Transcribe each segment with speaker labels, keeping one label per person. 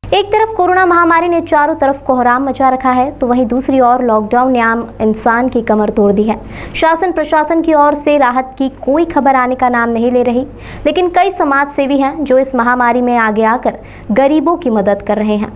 Speaker 1: एक तरफ कोरोना महामारी ने चारों तरफ कोहराम मचा रखा है, तो वहीं दूसरी ओर लॉकडाउन ने आम इंसान की कमर तोड़ दी है। शासन प्रशासन की ओर से राहत की कोई खबर आने का नाम नहीं ले रही, लेकिन कई समाज सेवी हैं जो इस महामारी में आगे आकर गरीबों की मदद कर रहे हैं।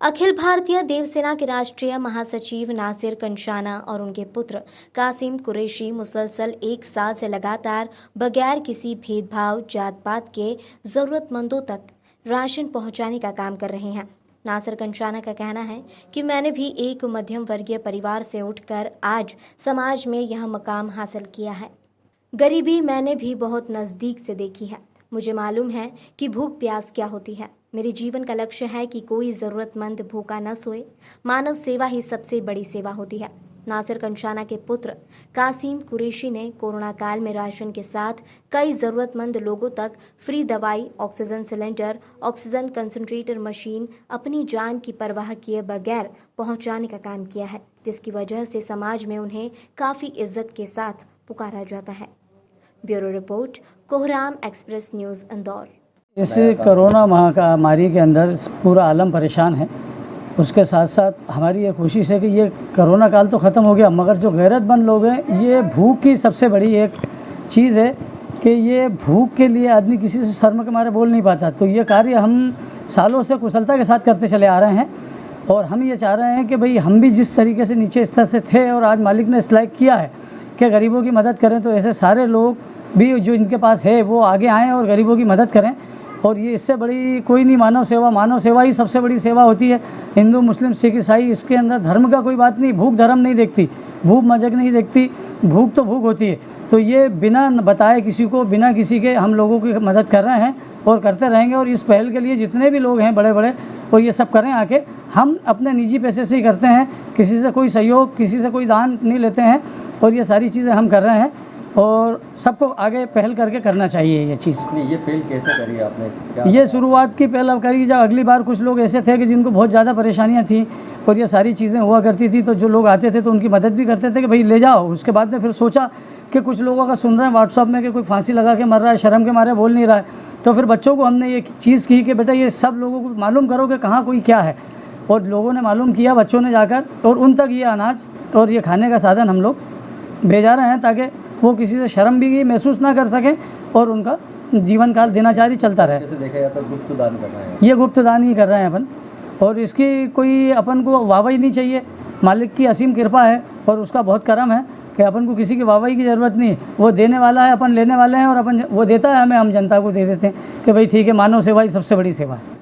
Speaker 1: अखिल भारतीय देवसेना के राष्ट्रीय महासचिव नासिर कंचाना और उनके पुत्र कासिम कुरैशी मुसलसल एक साल से लगातार बगैर किसी भेदभाव जात पात के जरूरतमंदों तक राशन पहुंचाने का काम कर रहे हैं। नासिर कंचाना का कहना है कि मैंने भी एक मध्यम वर्गीय परिवार से उठकर आज समाज में यह मकाम हासिल किया है। गरीबी मैंने भी बहुत नज़दीक से देखी है। मुझे मालूम है कि भूख प्यास क्या होती है। मेरे जीवन का लक्ष्य है कि कोई ज़रूरतमंद भूखा न सोए। मानव सेवा ही सबसे बड़ी सेवा होती है। नासिर कंचाना के पुत्र कासिम कुरैशी ने कोरोना काल में राशन के साथ कई ज़रूरतमंद लोगों तक फ्री दवाई, oxygen cylinder, oxygen concentrator machine अपनी जान की परवाह किए बगैर पहुंचाने का काम किया है, जिसकी वजह से समाज में उन्हें काफ़ी इज्जत के साथ पुकारा जाता है। ब्यूरो रिपोर्ट, कोहराम एक्सप्रेस न्यूज़, इंदौर।
Speaker 2: इस कोरोना महामारी के अंदर पूरा आलम परेशान है। उसके साथ साथ हमारी ये कोशिश है कि ये कोरोना काल तो ख़त्म हो गया, मगर जो गैरतमंद लोग हैं, ये भूख की सबसे बड़ी एक चीज़ है कि ये भूख के लिए आदमी किसी से शर्म के मारे बोल नहीं पाता। तो ये कार्य हम सालों से कुशलता के साथ करते चले आ रहे हैं और हम ये चाह रहे हैं कि भाई हम भी जिस तरीके से नीचे स्तर से थे और आज मालिक ने इस लायक किया है कि गरीबों की मदद करें, तो ऐसे सारे लोग भी जो इनके पास है वो आगे आएँ और गरीबों की मदद करें। और ये इससे बड़ी कोई नहीं, मानव सेवा ही सबसे बड़ी सेवा होती है। हिंदू, मुस्लिम, सिख, ईसाई, इसके अंदर धर्म का कोई बात नहीं। भूख धर्म नहीं देखती, भूख मजहब नहीं देखती, भूख तो भूख होती है। तो ये बिना बताए किसी को, बिना किसी के हम लोगों की मदद कर रहे हैं और करते रहेंगे। और इस पहल के लिए जितने भी लोग हैं बड़े बड़े, और ये सब करें आके, हम अपने निजी पैसे से ही करते हैं, किसी से कोई सहयोग, किसी से कोई दान नहीं लेते हैं। और ये सारी चीज़ें हम कर रहे हैं और सबको आगे पहल करके करना चाहिए ये चीज़।
Speaker 3: नहीं, ये पहल कैसे करी आपने? क्या
Speaker 2: ये शुरुआत की पहल अब करी जब अगली बार कुछ लोग ऐसे थे कि जिनको बहुत ज़्यादा परेशानियां थी और ये सारी चीज़ें हुआ करती थी, तो जो लोग आते थे तो उनकी मदद भी करते थे कि भाई ले जाओ। उसके बाद में फिर सोचा कि कुछ लोगों का सुन रहे हैं व्हाट्सअप में कि कोई फांसी लगा के मर रहा है, शर्म के मारे बोल नहीं रहा है। तो फिर बच्चों को हमने ये चीज़ की कि बेटा ये सब लोगों को मालूम करो कि कहाँ कोई क्या है। और लोगों ने मालूम किया, बच्चों ने जाकर, और उन तक ये अनाज और ये खाने का साधन हम लोग भेजा रहे हैं ताकि वो किसी से शर्म भी महसूस ना कर सकें और उनका जीवन काल दिनाचारी चलता रहे।
Speaker 3: जैसे देखा जाता है गुप्त दान कर रहे हैं,
Speaker 2: ये गुप्त दान ही कर रहे हैं अपन, और इसकी कोई अपन को वाहवाही नहीं चाहिए। मालिक की असीम कृपा है और उसका बहुत करम है कि अपन को किसी की वाहवाही की ज़रूरत नहीं। वो देने वाला है, अपन लेने वाले हैं, और अपन वो देता है हमें, हम जनता को दे देते हैं कि भाई ठीक है, मानव सेवा ही सबसे बड़ी सेवा है।